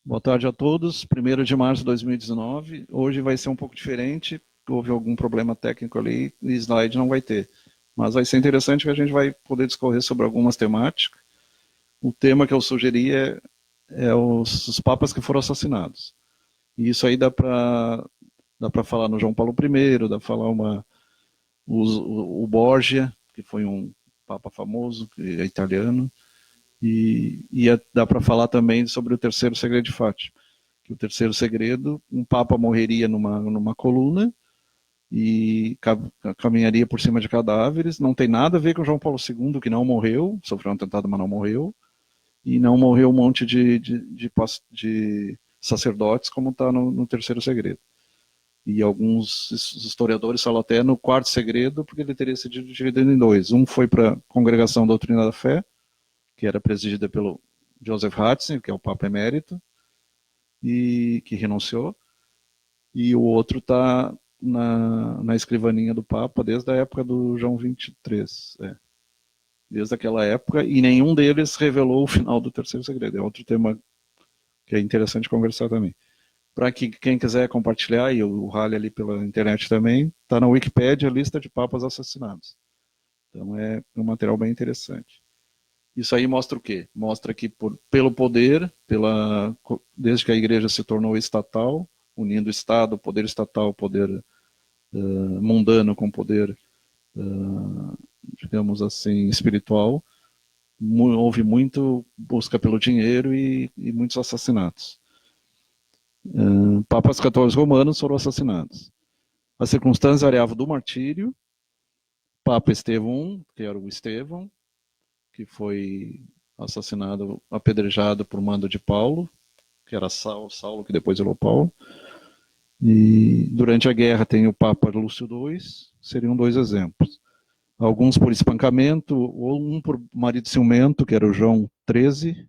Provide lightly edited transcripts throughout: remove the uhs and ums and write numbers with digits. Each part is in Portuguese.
Boa tarde a todos. 1º de março de 2019. Hoje vai ser um pouco diferente. Houve algum problema técnico ali e slide não vai ter. Mas vai ser interessante que a gente vai poder discorrer sobre algumas temáticas. O tema que eu sugeri é os papas que foram assassinados. E isso aí dá para falar no João Paulo I, dá para falar o Borgia, que foi um papa famoso, que é italiano. Dá para falar também sobre o terceiro segredo de Fátima. Que o terceiro segredo, um papa morreria numa coluna e caminharia por cima de cadáveres. Não tem nada a ver com João Paulo II, que não morreu, sofreu um atentado, mas não morreu. E não morreu um monte de sacerdotes, como está no terceiro segredo. E alguns historiadores falam até no quarto segredo, porque ele teria sido dividido em dois. Um foi para a Congregação Doutrina da Fé, que era presidida pelo Joseph Ratzinger, que é o Papa Emérito, e que renunciou, e o outro está na escrivaninha do Papa desde a época do João 23. Desde aquela época, e nenhum deles revelou o final do terceiro segredo. É outro tema que é interessante conversar também. Para que quem quiser compartilhar, e o Rally ali pela internet também, está na Wikipédia a lista de papas assassinados. Então é um material bem interessante. Isso aí mostra o quê? Mostra que pelo poder, desde que a igreja se tornou estatal, unindo o Estado, o poder estatal, o poder mundano com o poder, digamos assim, espiritual, houve muito busca pelo dinheiro e muitos assassinatos. Papas católicos romanos foram assassinados. As circunstâncias variavam do martírio. Papa Estevão I, que era o Estevão, que foi assassinado, apedrejado por mando de Paulo, que era Saulo, que depois virou Paulo. E durante a guerra tem o Papa Lúcio II, seriam dois exemplos. Alguns por espancamento, ou um por marido ciumento, que era o João XIII.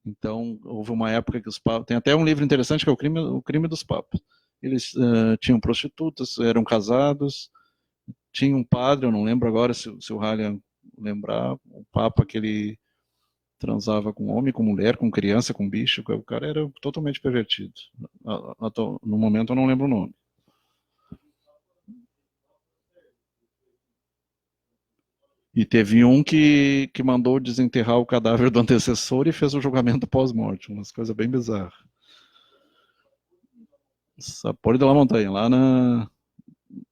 Então, houve uma época que os papas... Tem até um livro interessante que é o crime dos papas. Eles tinham prostitutas, eram casados, tinha um padre, eu não lembro agora se o Halley lembrar, o papa que ele transava com homem, com mulher, com criança, com bicho, o cara era totalmente pervertido. No momento eu não lembro o nome. E teve um que mandou desenterrar o cadáver do antecessor e fez o julgamento pós-morte, umas coisas bem bizarras. Sapori de la Montanha, lá na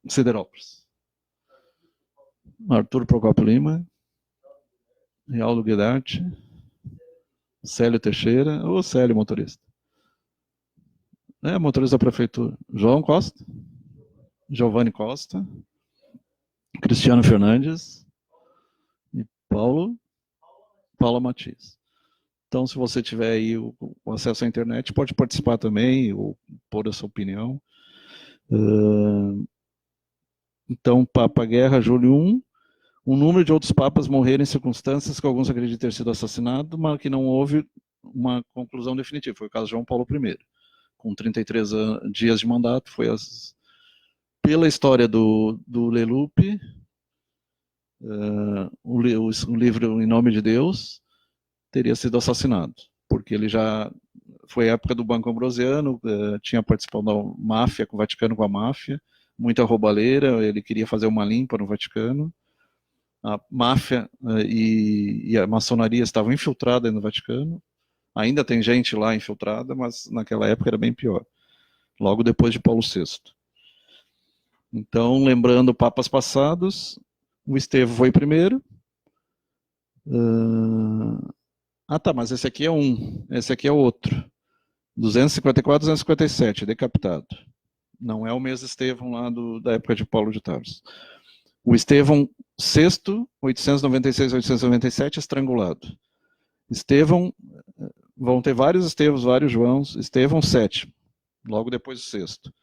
Siderópolis. Arthur Procopio Lima, Realdo Guidarte, Célio Teixeira, ou Célio motorista. Motorista da prefeitura. João Costa, Giovanni Costa, Cristiano Fernandes e Paula Matias. Então, se você tiver aí o acesso à internet, pode participar também, ou pôr a sua opinião. Então, Papa Guerra, julho 1. O número de outros papas morreram em circunstâncias que alguns acreditam ter sido assassinados, mas que não houve uma conclusão definitiva. Foi o caso de João Paulo I, com 33 dias de mandato. Pela história do Leloup, o livro Em Nome de Deus, teria sido assassinado, porque ele já foi a época do Banco Ambrosiano, tinha participado da máfia, com o Vaticano, com a máfia, muita roubalheira, ele queria fazer uma limpa no Vaticano. A máfia e a maçonaria estavam infiltradas no Vaticano. Ainda tem gente lá infiltrada, mas naquela época era bem pior. Logo depois de Paulo VI. Então, lembrando papas passados, o Estevão foi primeiro. Tá, mas esse aqui é um, esse aqui é outro. 254, 257, decapitado. Não é o mesmo Estevão lá da época de Paulo de Tarso. O Estevão VI, 896, 897, estrangulado. Estevão, vão ter vários Estevãos, vários Joãos. Estevão VII, logo depois do sexto.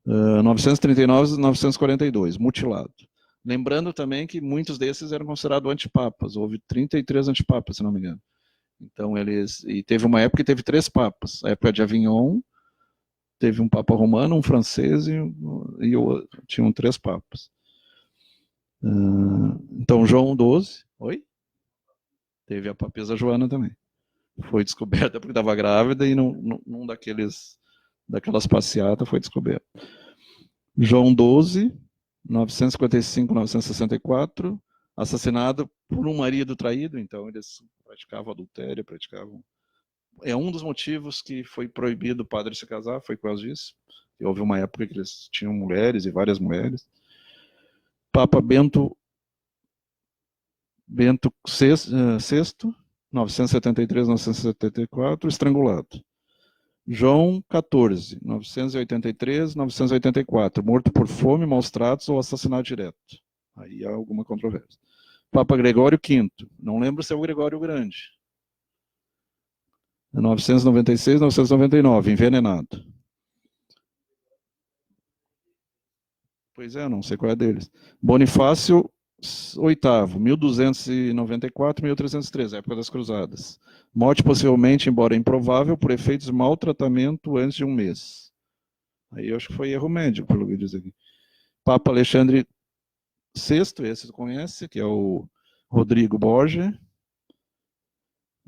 939 e 942, mutilado. Lembrando também que muitos desses eram considerados antipapas. Houve 33 antipapas, se não me engano. Então, e teve uma época que teve 3 papas. A época de Avignon, teve um papa romano, um francês e tinham 3 papas. Então, João XII, teve a papisa Joana também. Foi descoberta porque estava grávida e num daquelas passeatas foi descoberta. João 12, 955-964, assassinado por um marido traído, então eles praticavam adultério, praticavam... É um dos motivos que foi proibido o padre se casar, foi por causa disso. E houve uma época que eles tinham mulheres e várias mulheres. Papa Bento VI, 973-974, estrangulado. João 14, 983-984, morto por fome, maus tratos ou assassinato direto. Aí há alguma controvérsia. Papa Gregório V, não lembro se é o Gregório Grande. 996-999, envenenado. Pois é, não sei qual é deles. Bonifácio VIII, 1294-1303, época das Cruzadas. Morte possivelmente, embora improvável, por efeitos de maltratamento antes de um mês. Aí eu acho que foi erro médico, pelo que diz aqui. Papa Alexandre VI, esse você conhece, que é o Rodrigo Borgia.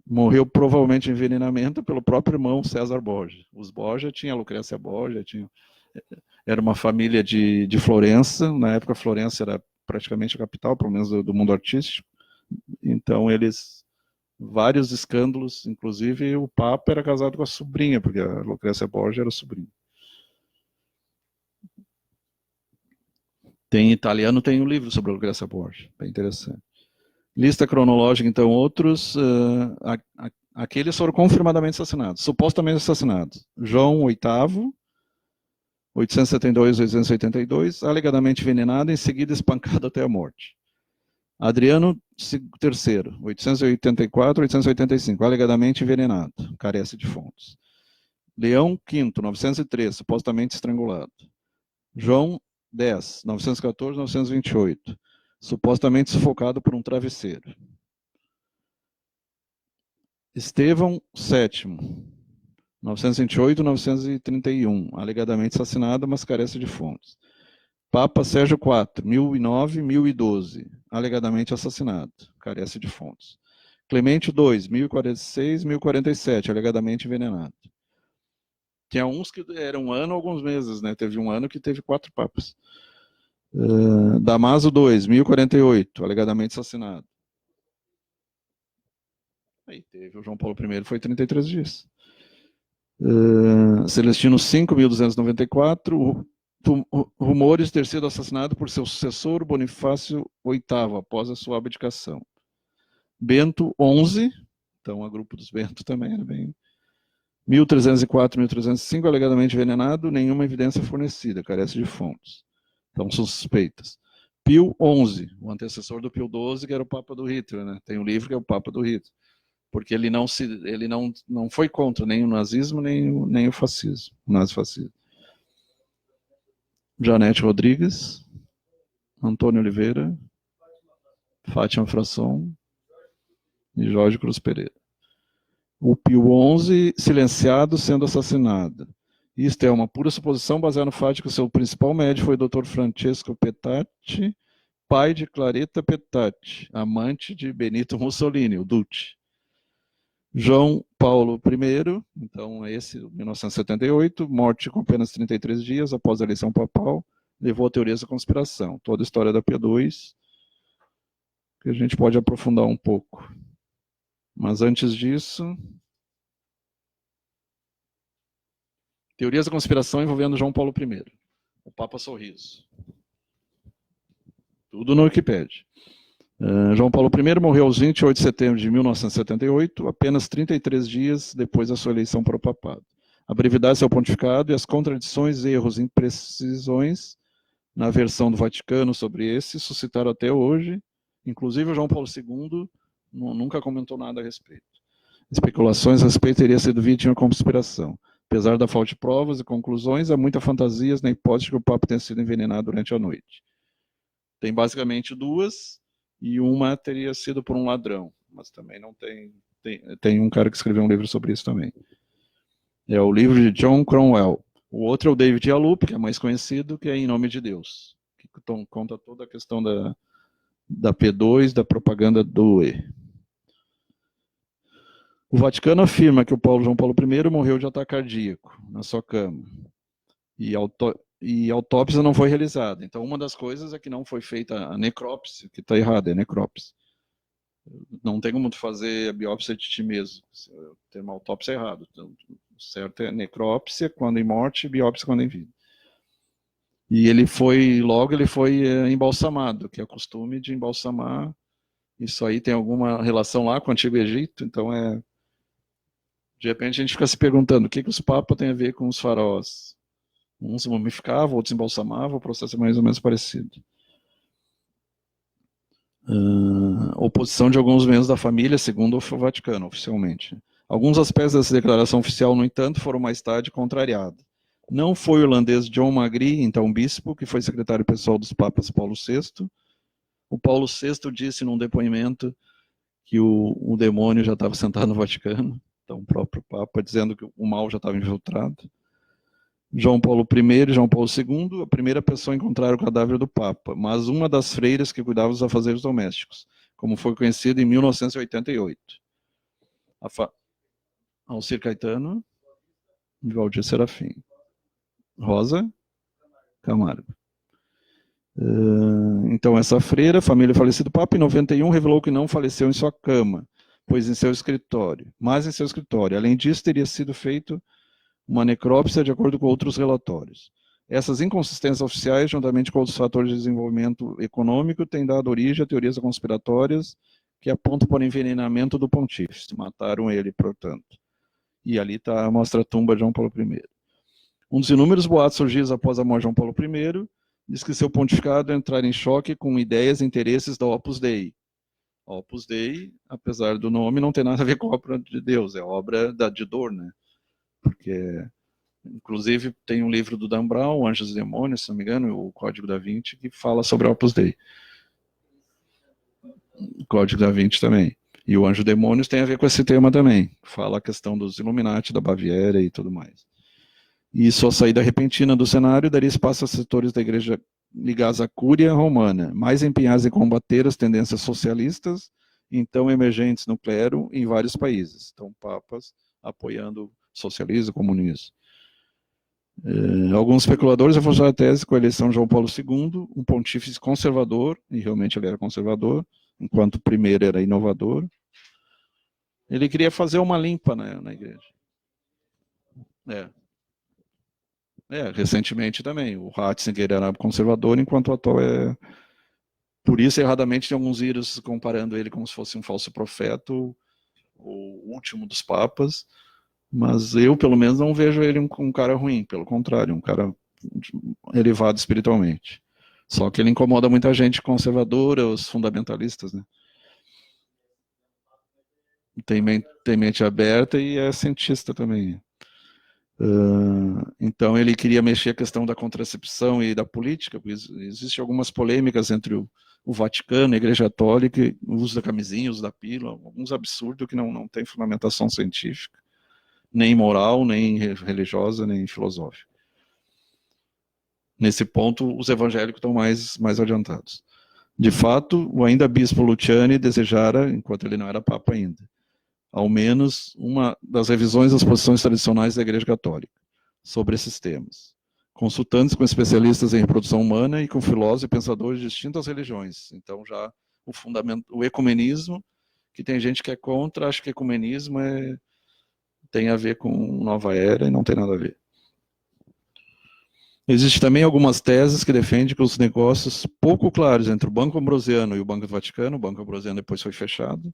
Morreu provavelmente em envenenamento pelo próprio irmão César Borgia. Os Borgia tinham a Lucrécia Borgia, era uma família de Florença. Na época, Florença era praticamente a capital, pelo menos do mundo artístico. Então, vários escândalos, inclusive o Papa era casado com a sobrinha, porque a Lucrécia Borgia era sobrinha. Em italiano tem um livro sobre a Lucrécia Borgia, bem interessante. Lista cronológica, então, outros. Aqueles foram confirmadamente assassinados, supostamente assassinados. João VIII, 872-882, alegadamente envenenado, em seguida espancado até a morte. Adriano III, 884-885, alegadamente envenenado, carece de fontes. Leão V, 903, supostamente estrangulado. João X, 914-928, supostamente sufocado por um travesseiro. Estevão VII, 928-931, alegadamente assassinado, mas carece de fontes. Papa Sérgio IV, 1009-1012, alegadamente assassinado, carece de fontes. Clemente II, 1046-1047, alegadamente envenenado. Tinha uns que eram um ano, alguns meses, né? Teve um ano que teve 4 papas. Damaso II, 1048, alegadamente assassinado. Aí teve o João Paulo I, foi 33 dias. Celestino V, 1294, rumores de ter sido assassinado por seu sucessor Bonifácio VIII, após a sua abdicação. Bento XI, então a grupo dos Bento também era bem... 1304-1305, alegadamente envenenado, nenhuma evidência fornecida, carece de fontes. Então são suspeitas. Pio XI, o antecessor do Pio XII, que era o Papa do Hitler, né? Tem um livro que é o Papa do Hitler, porque ele não foi contra nem o nazismo, nem o fascismo, o nazifascismo. Janete Rodrigues, Antônio Oliveira, Fátima Frasson e Jorge Cruz Pereira. O Pio XI, silenciado, sendo assassinado. Isto é uma pura suposição baseada no fato de que o seu principal médico foi o Dr. Francesco Petacci, pai de Claretta Petacci, amante de Benito Mussolini, o Duce. João Paulo I, então esse, 1978, morte com apenas 33 dias após a eleição papal, levou a teorias da conspiração. Toda a história da P2, que a gente pode aprofundar um pouco. Mas antes disso, teorias da conspiração envolvendo João Paulo I, o Papa Sorriso. Tudo no Wikipedia. João Paulo I morreu aos 28 de setembro de 1978, apenas 33 dias depois da sua eleição para o papado. A brevidade do seu pontificado e as contradições, erros e imprecisões na versão do Vaticano sobre esse suscitaram até hoje, inclusive o João Paulo II nunca comentou nada a respeito. Especulações a respeito teria sido vítima de conspiração. Apesar da falta de provas e conclusões, há muitas fantasias na hipótese de que o Papa tenha sido envenenado durante a noite. Tem basicamente 2, e uma teria sido por um ladrão, mas também não tem um cara que escreveu um livro sobre isso também. É o livro de John Cromwell. O outro é o David Yalup, que é mais conhecido, que é Em Nome de Deus, que conta toda a questão da P2, da propaganda do E. O Vaticano afirma que o João Paulo I morreu de ataque cardíaco na sua cama. E autópsia não foi realizada. Então, uma das coisas é que não foi feita a necrópsia, que está errado, é necrópsia. Não tem como tu fazer a biópsia de ti mesmo. O termo autópsia é errado. Então, o certo é necrópsia quando em morte, biópsia quando em vida. E ele foi embalsamado, que é o costume de embalsamar. Isso aí tem alguma relação lá com o Antigo Egito, então de repente a gente fica se perguntando o que os papas têm a ver com os faraós. Uns mumificavam, outros embalsamavam, o processo é mais ou menos parecido. Oposição de alguns membros da família, segundo o Vaticano, oficialmente. Alguns aspectos dessa declaração oficial, no entanto, foram mais tarde contrariados. Não foi o irlandês John Magee, então bispo, que foi secretário pessoal dos papas Paulo VI. O Paulo VI disse num depoimento que o demônio já estava sentado no Vaticano, então o próprio Papa dizendo que o mal já estava infiltrado. João Paulo I e João Paulo II, a primeira pessoa a encontrar o cadáver do Papa, mas uma das freiras que cuidava dos afazeres domésticos, como foi conhecido em 1988. Alcir Caetano e Valdir Serafim. Rosa Camargo. Então, essa freira, família falecida do Papa, em 91, revelou que não faleceu em sua cama, pois em seu escritório. Mas em seu escritório. Além disso, teria sido feito uma necrópsia de acordo com outros relatórios. Essas inconsistências oficiais, juntamente com outros fatores de desenvolvimento econômico, têm dado origem a teorias conspiratórias que apontam para o envenenamento do pontífice. Mataram ele, portanto. E ali mostra a tumba de João Paulo I. Um dos inúmeros boatos surgidos após a morte de João Paulo I diz que seu pontificado entrar em choque com ideias e interesses da Opus Dei. A Opus Dei, apesar do nome, não tem nada a ver com a obra de Deus, é obra de dor, né? Porque, inclusive, tem um livro do Dan Brown, Anjos e Demônios, se não me engano, o Código da Vinci, que fala sobre a Opus Dei. O Código da Vinci também. E o Anjo e Demônios tem a ver com esse tema também. Fala a questão dos Illuminati, da Baviera e tudo mais. E sua saída repentina do cenário daria espaço a setores da igreja ligados à cúria romana, mais empenhados em combater as tendências socialistas, então emergentes no clero em vários países. Então, papas apoiando socialismo, comunismo. Alguns especuladores reforçaram a tese com a eleição de João Paulo II, um pontífice conservador, e realmente ele era conservador, enquanto o primeiro era inovador. Ele queria fazer uma limpa na igreja. Recentemente também. O Ratzinger era conservador, enquanto o atual é... Por isso, erradamente, tem alguns ídolos comparando ele como se fosse um falso profeta, o último dos papas, mas eu, pelo menos, não vejo ele um cara ruim, pelo contrário, um cara elevado espiritualmente. Só que ele incomoda muita gente conservadora, os fundamentalistas, né? Tem mente aberta e é cientista também. Então ele queria mexer a questão da contracepção e da política, porque existem algumas polêmicas entre o Vaticano, a Igreja Católica, o uso da camisinha, o uso da pílula, alguns absurdos que não tem fundamentação científica, nem moral, nem religiosa, nem filosófica. Nesse ponto, os evangélicos estão mais adiantados. De fato, o ainda bispo Luciani desejara, enquanto ele não era papa ainda, ao menos uma das revisões das posições tradicionais da Igreja Católica sobre esses temas, consultantes com especialistas em reprodução humana e com filósofos e pensadores de distintas religiões. Então, já o ecumenismo, que tem gente que é contra, acha que ecumenismo tem a ver com nova era e não tem nada a ver. Existem também algumas teses que defendem que os negócios pouco claros entre o Banco Ambrosiano e o Banco do Vaticano, o Banco Ambrosiano depois foi fechado,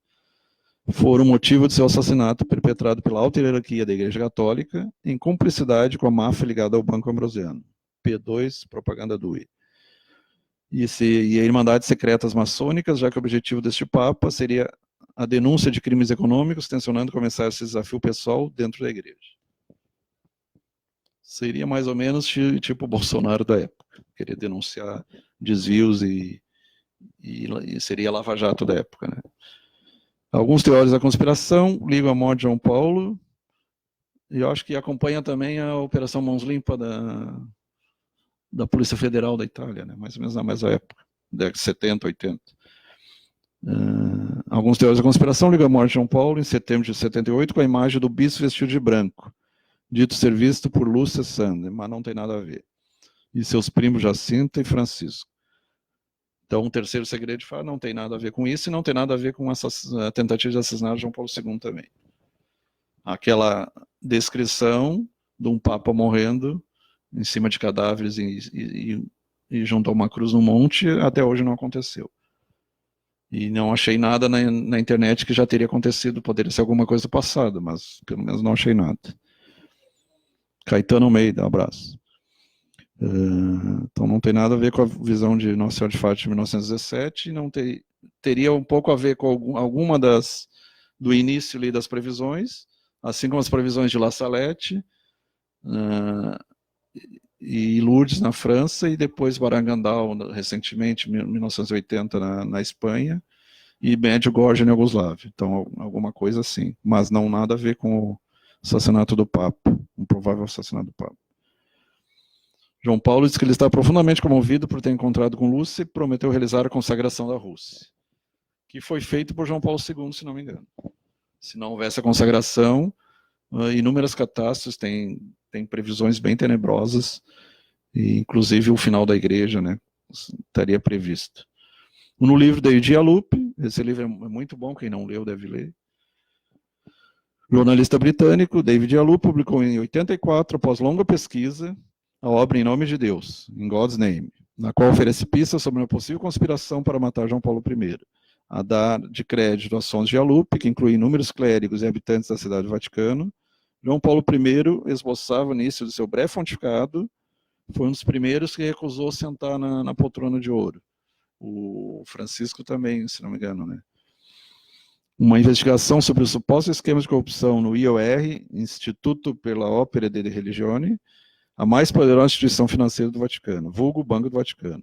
foram motivo de seu assassinato perpetrado pela alta hierarquia da Igreja Católica em cumplicidade com a máfia ligada ao Banco Ambrosiano. P2, propaganda do I. E a Irmandade Secretas Maçônicas, já que o objetivo deste Papa seria a denúncia de crimes econômicos, tensionando começar esse desafio pessoal dentro da Igreja. Seria mais ou menos tipo o Bolsonaro da época, queria denunciar desvios e seria a Lava Jato da época, né? Alguns teóricos da conspiração ligam a morte de João Paulo, e eu acho que acompanha também a Operação Mãos Limpas da Polícia Federal da Itália, né? Mais ou menos na mesma época, década de 70, 80. Alguns teóricos da conspiração ligam a morte de João Paulo, em setembro de 78, com a imagem do bispo vestido de branco, dito ser visto por Lúcia Sander, mas não tem nada a ver. E seus primos Jacinta e Francisco. Então, o terceiro segredo de Fá não tem nada a ver com isso, e não tem nada a ver com a tentativa de assassinar João Paulo II também. Aquela descrição de um papa morrendo em cima de cadáveres e junto a uma cruz no monte, até hoje não aconteceu. E não achei nada na internet que já teria acontecido, poderia ser alguma coisa do passado, mas pelo menos não achei nada. Caetano Almeida, abraço. Então não tem nada a ver com a visão de Nossa Senhora de Fátima de 1917, não teria um pouco a ver com alguma do início ali das previsões, assim como as previsões de La Salette e Lourdes na França, e depois Barangandal recentemente, em 1980 na Espanha, e Medjugorje na Iugoslávia. Então alguma coisa assim, mas não nada a ver com o assassinato do Papa, um provável assassinato do Papa. João Paulo diz que ele está profundamente comovido por ter encontrado com Lúcia e prometeu realizar a consagração da Rússia, que foi feito por João Paulo II, se não me engano. Se não houvesse a consagração, inúmeras catástrofes, tem previsões bem tenebrosas, e inclusive o final da igreja, né, estaria previsto. No livro David Yalup, esse livro é muito bom, quem não leu deve ler. O jornalista britânico David Yalup publicou em 84, após longa pesquisa, a obra Em Nome de Deus, In God's Name, na qual oferece pistas sobre uma possível conspiração para matar João Paulo I, a dar de crédito às fontes de Yalup, que inclui inúmeros clérigos e habitantes da cidade do Vaticano. João Paulo I esboçava no início do seu breve pontificado, foi um dos primeiros que recusou sentar na poltrona de ouro. O Francisco também, se não me engano, né? Uma investigação sobre os supostos esquemas de corrupção no IOR, Instituto pela Opera de Religione, a mais poderosa instituição financeira do Vaticano, vulgo Banco do Vaticano,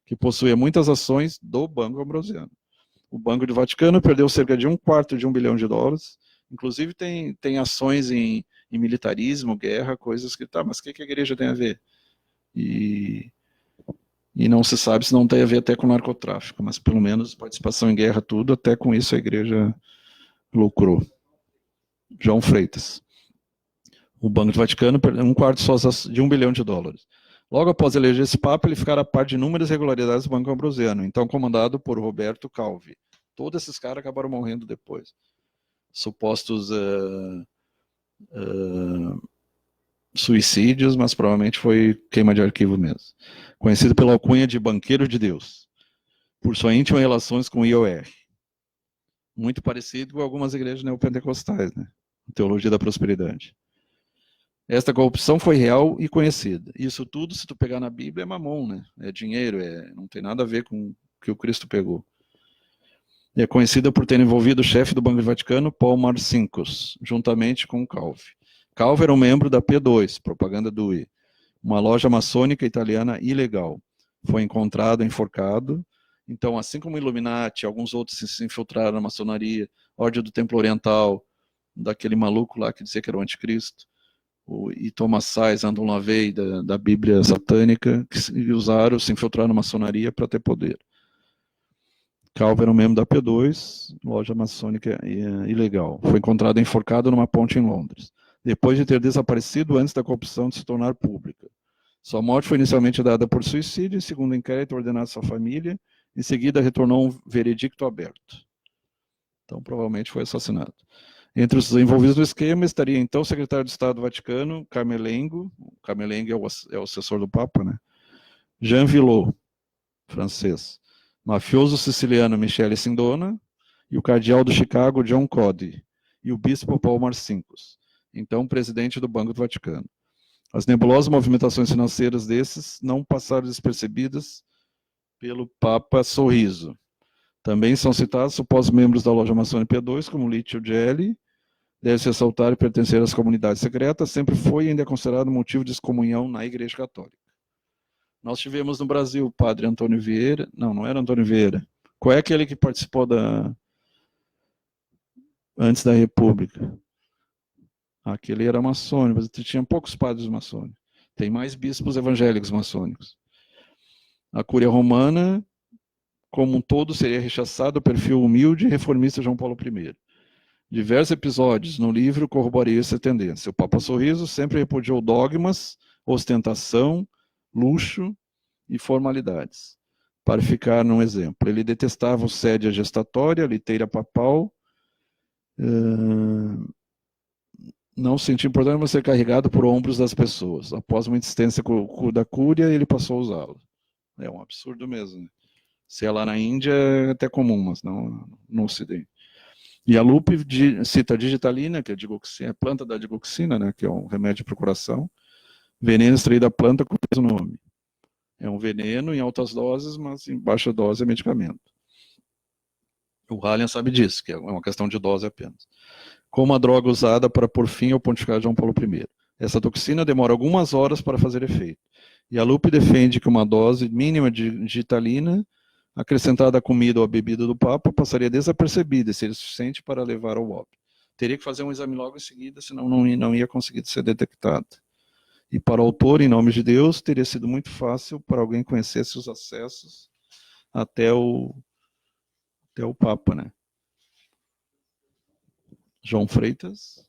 que possuía muitas ações do Banco Ambrosiano. O Banco do Vaticano perdeu cerca de $1/4 de $1 bilhão, inclusive tem ações em militarismo, guerra, coisas que, mas o que a igreja tem a ver? E não se sabe se não tem a ver até com narcotráfico, mas pelo menos participação em guerra, tudo, até com isso a igreja lucrou. João Freitas. O Banco do Vaticano perdeu $1/4 de $1 bilhão. Logo após eleger esse Papa, ele ficará a par de inúmeras irregularidades do Banco Ambrosiano, então comandado por Roberto Calvi. Todos esses caras acabaram morrendo depois. Supostos suicídios, mas provavelmente foi queima de arquivo mesmo. Conhecido pela alcunha de Banqueiro de Deus, por sua íntima relações com o IOR. Muito parecido com algumas igrejas neopentecostais, né? Teologia da prosperidade. Esta corrupção foi real e conhecida. Isso tudo, se tu pegar na Bíblia, é mamon, né? É dinheiro, não tem nada a ver com o que o Cristo pegou. E é conhecida por ter envolvido o chefe do Banco do Vaticano, Paul Marcinkus, juntamente com Calvi. Calvi era um membro da P2, Propaganda Due, uma loja maçônica italiana ilegal. Foi encontrado enforcado. Então, assim como Illuminati, alguns outros se infiltraram na maçonaria, Ordem do Templo Oriental, daquele maluco lá que dizia que era o anticristo, e Thomas Sais, Andon LaVey, da Bíblia satânica, que se infiltraram na maçonaria para ter poder. Calvi era um membro da P2, loja maçônica ilegal. Foi encontrado enforcado numa ponte em Londres, depois de ter desaparecido antes da corrupção de se tornar pública. Sua morte foi inicialmente dada por suicídio, segundo o inquérito ordenado à sua família, em seguida retornou um veredicto aberto. Então, provavelmente foi assassinado. Entre os envolvidos no esquema estaria então o secretário de Estado do Vaticano, Camerlengo. Camerlengo é o assessor do Papa, né? Jean Villot, francês. Mafioso siciliano Michele Sindona e o cardeal do Chicago, John Cody, e o bispo Paul Marcinkus, então presidente do Banco do Vaticano. As nebulosas movimentações financeiras desses não passaram despercebidas pelo Papa Sorriso. Também são citados supostos membros da loja maçônica P2, como Licio Gelli. Deve-se ressaltar e pertencer às comunidades secretas, sempre foi e ainda é considerado motivo de excomunhão na Igreja Católica. Nós tivemos no Brasil o padre Antônio Vieira, não era Antônio Vieira. Qual é aquele que participou antes da República? Aquele era maçônico, mas tinha poucos padres maçônicos. Tem mais bispos evangélicos maçônicos. A Cúria Romana como um todo seria rechaçado o perfil humilde e reformista de João Paulo I. Diversos episódios no livro corroboriam essa tendência. O Papa Sorriso sempre repudiou dogmas, ostentação, luxo e formalidades. Para ficar num exemplo, ele detestava o sede gestatória, a liteira papal, não se sentia importante ser carregado por ombros das pessoas. Após uma insistência da cúria, ele passou a usá-lo. É um absurdo mesmo. Né? Se é lá na Índia, é até comum, mas não no Ocidente. E a Lupe cita a digitalina, que é a planta da digoxina, né, que é um remédio para o coração, veneno extraído da planta com o mesmo nome. É um veneno em altas doses, mas em baixa dose é medicamento. O Halen sabe disso, que é uma questão de dose apenas. Como a droga usada para pôr fim ao pontificado de João Paulo I. Essa toxina demora algumas horas para fazer efeito. E a Lupe defende que uma dose mínima de digitalina acrescentada à comida ou à bebida do Papa passaria desapercebida e seria suficiente para levar ao óbito. Teria que fazer um exame logo em seguida, senão não ia conseguir ser detectado. E para o autor, em nome de Deus, teria sido muito fácil para alguém conhecer seus acessos até o Papa, né? João Freitas.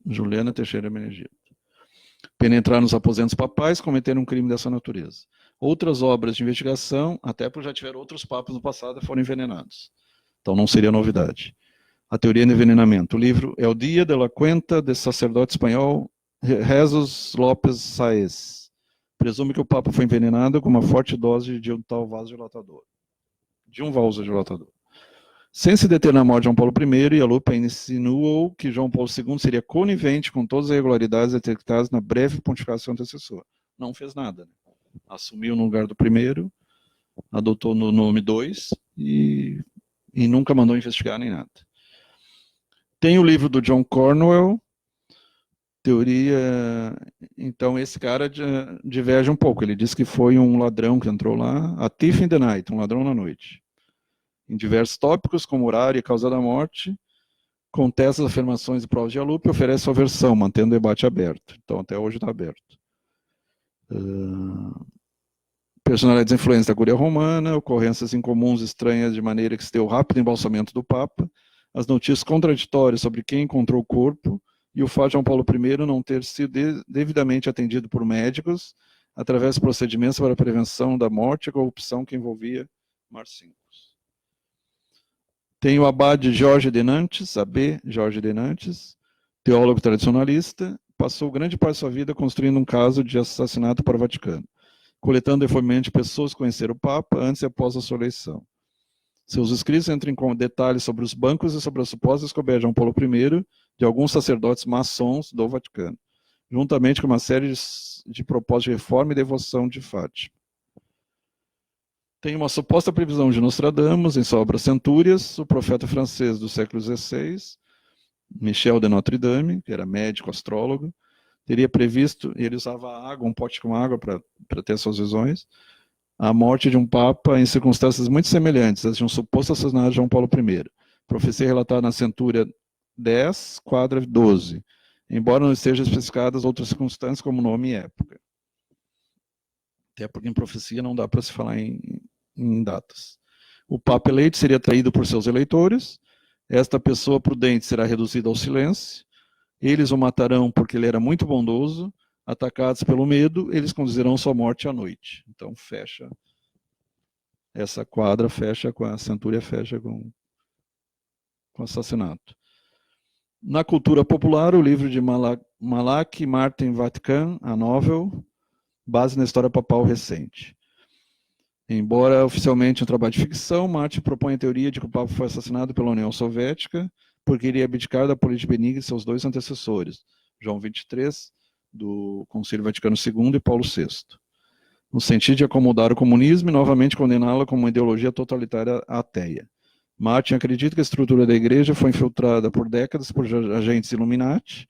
Juliana Teixeira Menegildo. Penetrar nos aposentos papais, cometer um crime dessa natureza. Outras obras de investigação, até porque já tiveram outros papas no passado e foram envenenados. Então não seria novidade. A teoria do envenenamento. O livro é O Dia de la Cuenta de sacerdote espanhol Jesus López Saez. Presume que o Papa foi envenenado com uma forte dose de um tal vasodilatador. Sem se deter na morte de João Paulo I, Yalupa insinuou que João Paulo II seria conivente com todas as irregularidades detectadas na breve pontificação antecessora. Não fez nada. Né? Assumiu no lugar do primeiro, adotou no nome 2 e nunca mandou investigar nem nada. Tem o livro do John Cornwell, teoria... Então, esse cara diverge um pouco. Ele diz que foi um ladrão que entrou lá, a thief in the night, um ladrão na noite. Em diversos tópicos, como horário e causa da morte, contesta as afirmações e provas de Yalupe e oferece sua versão, mantendo o debate aberto. Então, até hoje está aberto. Personalidades influentes da curia romana, ocorrências incomuns estranhas de maneira que se deu rápido embalsamento do Papa, as notícias contraditórias sobre quem encontrou o corpo e o fato de João Paulo I não ter sido devidamente atendido por médicos através de procedimentos para a prevenção da morte e corrupção que envolvia Marcinkus. Tem o abade Jorge de Nantes, AB Jorge de Nantes, teólogo tradicionalista, passou grande parte de sua vida construindo um caso de assassinato para o Vaticano, coletando depoimentos de pessoas que conheceram o Papa antes e após a sua eleição. Seus escritos entram em detalhes sobre os bancos e sobre a suposta descoberta de João Paulo I de alguns sacerdotes maçons do Vaticano, juntamente com uma série de propósitos de reforma e devoção de Fátima. Tem uma suposta previsão de Nostradamus em sua obra Centúrias, o profeta francês do século XVI, Michel de Notre Dame, que era médico, astrólogo, teria previsto, e ele usava água, um pote com água para ter suas visões, a morte de um papa em circunstâncias muito semelhantes às de um suposto assassinato de João Paulo I. Profecia relatada na Centúria 10, quadra 12, embora não estejam especificadas outras circunstâncias como nome e época. Até porque em profecia não dá para se falar em datas. O Papa eleito seria traído por seus eleitores, esta pessoa prudente será reduzida ao silêncio, eles o matarão porque ele era muito bondoso, atacados pelo medo, eles conduzirão sua morte à noite. Então fecha, essa quadra fecha com a centúria, fecha com assassinato. Na cultura popular, o livro de Malak Martin Vatican, a novel, base na história papal recente. Embora oficialmente um trabalho de ficção, Martin propõe a teoria de que o Papa foi assassinado pela União Soviética porque iria abdicar da política benigna de seus dois antecessores, João XXIII, do Concílio Vaticano II, e Paulo VI, no sentido de acomodar o comunismo e novamente condená-lo como uma ideologia totalitária ateia. Martin acredita que a estrutura da igreja foi infiltrada por décadas por agentes Illuminati,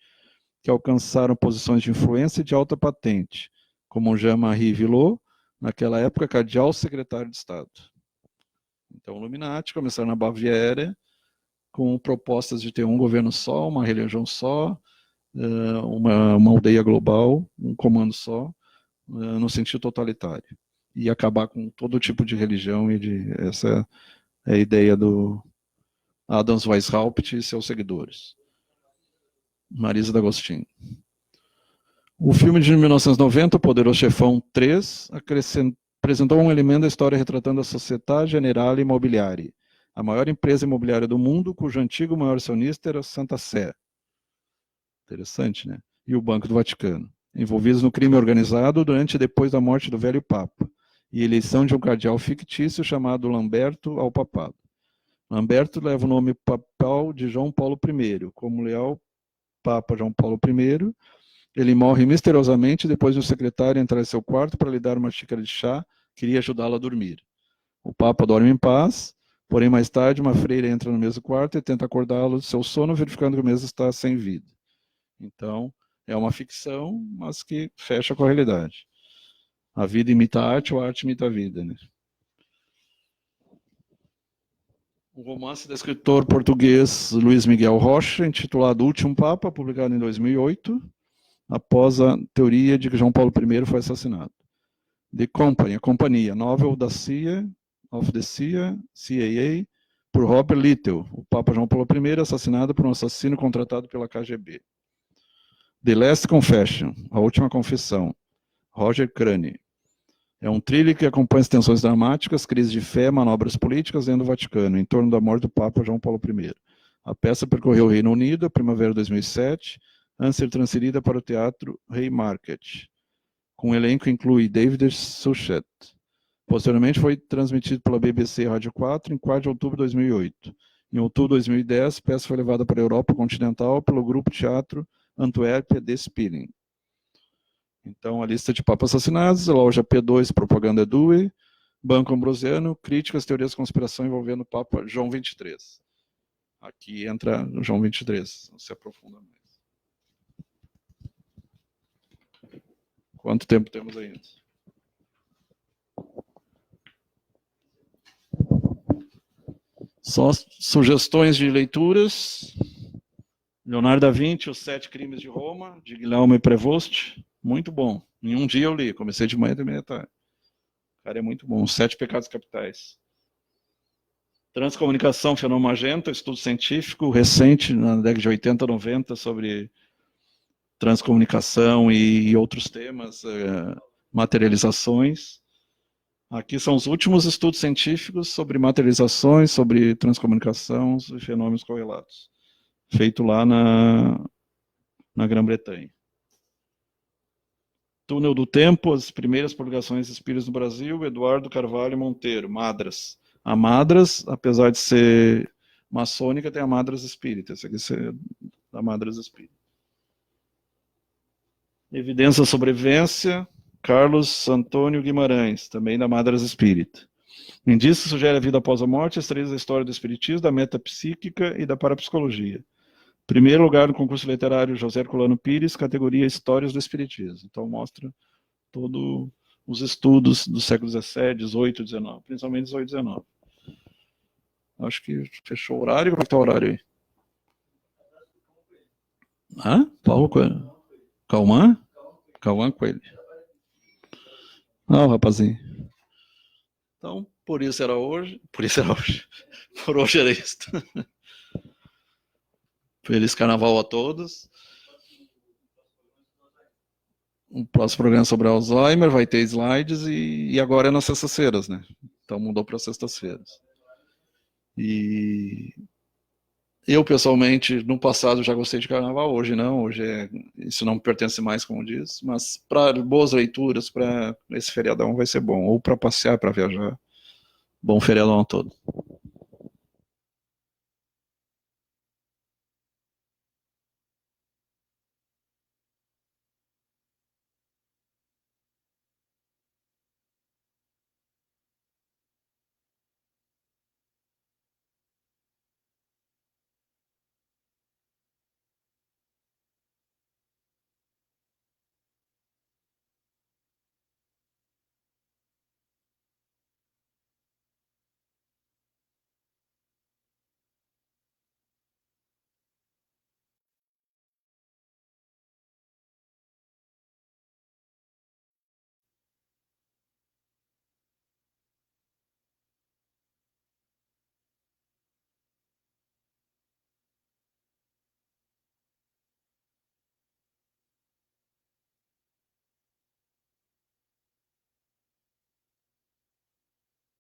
que alcançaram posições de influência e de alta patente, como Jean-Marie Villot, naquela época cardeal secretário de Estado. Então, Illuminati começaram na Baviera com propostas de ter um governo só, uma religião só, uma aldeia global, um comando só, no sentido totalitário, e acabar com todo tipo de religião essa é a ideia do Adams Weishaupt e seus seguidores. Marisa D'Agostino. O filme de 1990, O Poderoso Chefão 3, apresentou um elemento da história retratando a Società Generale Immobiliare, a maior empresa imobiliária do mundo, cujo antigo maior acionista era Santa Sé. Interessante, né? E o Banco do Vaticano, envolvidos no crime organizado durante e depois da morte do velho Papa, e eleição de um cardeal fictício chamado Lamberto ao papado. Lamberto leva o nome papal de João Paulo I. Como leal Papa João Paulo I, ele morre misteriosamente depois de um secretário entrar em seu quarto para lhe dar uma xícara de chá, queria ajudá-lo a dormir. O Papa dorme em paz, porém mais tarde uma freira entra no mesmo quarto e tenta acordá-lo do seu sono, verificando que o mesmo está sem vida. Então, é uma ficção, mas que fecha com a realidade. A vida imita a arte, ou a arte imita a vida, né? O romance do escritor português Luís Miguel Rocha, intitulado O Último Papa, publicado em 2008, após a teoria de que João Paulo I foi assassinado. The Company, a companhia, novel da CIA, of the CIA, por Robert Little, o Papa João Paulo I, assassinado por um assassino contratado pela KGB. The Last Confession, a última confissão, Roger Crane. É um thriller que acompanha as tensões dramáticas, crises de fé, manobras políticas dentro do Vaticano, em torno da morte do Papa João Paulo I. A peça percorreu o Reino Unido, a primavera de 2007, antes de ser transferida para o Teatro Haymarket. Com o elenco inclui David Suchet. Posteriormente foi transmitido pela BBC Rádio 4 em 4 de outubro de 2008. Em outubro de 2010, a peça foi levada para a Europa continental pelo grupo teatro Antwerpia de Spilling. Então, a lista de papas assassinados, loja P2, Propaganda Due, Banco Ambrosiano, críticas, teorias de conspiração envolvendo o Papa João XXIII. Aqui entra o João XXIII, se aprofunda mais. Quanto tempo temos ainda? Só sugestões de leituras. Leonardo da Vinci, Os Sete Crimes de Roma, de Guilherme Prevost. Muito bom. Em um dia eu li, comecei de manhã e terminei à tarde. Cara, é muito bom. Os Sete Pecados Capitais. Transcomunicação, Fenômeno Magenta, estudo científico recente, na década de 80, 90, sobre transcomunicação e outros temas, materializações. Aqui são os últimos estudos científicos sobre materializações, sobre transcomunicação e fenômenos correlatos. Feito lá na Grã-Bretanha. Túnel do Tempo, as primeiras publicações espíritas no Brasil, Eduardo Carvalho Monteiro, Madras. A Madras, apesar de ser maçônica, tem a Madras Espírita. Essa aqui é da Madras Espírita. Evidência da Sobrevivência, Carlos Antônio Guimarães, também da Madras Espírita. Indício sugere a vida após a morte, extraídos da história do espiritismo, da metapsíquica e da parapsicologia. Primeiro lugar no concurso literário José Herculano Pires, categoria Histórias do Espiritismo. Então mostra todos os estudos do século XVII, XVIII, XIX, principalmente XVIII, XIX. Acho que fechou o horário. Como é que está o horário aí? Paulo Coelho. Calman? Calman Coelho. Não, rapazinho. Então, por isso era hoje. Por hoje era isso. Feliz Carnaval a todos. O próximo programa sobre Alzheimer vai ter slides e agora é nas sextas-feiras, né? Então mudou para sextas-feiras. E eu, pessoalmente, no passado já gostei de Carnaval, hoje não. Hoje isso não me pertence mais, como diz. Mas para boas leituras, para esse feriadão vai ser bom. Ou para passear, para viajar. Bom feriadão a todos.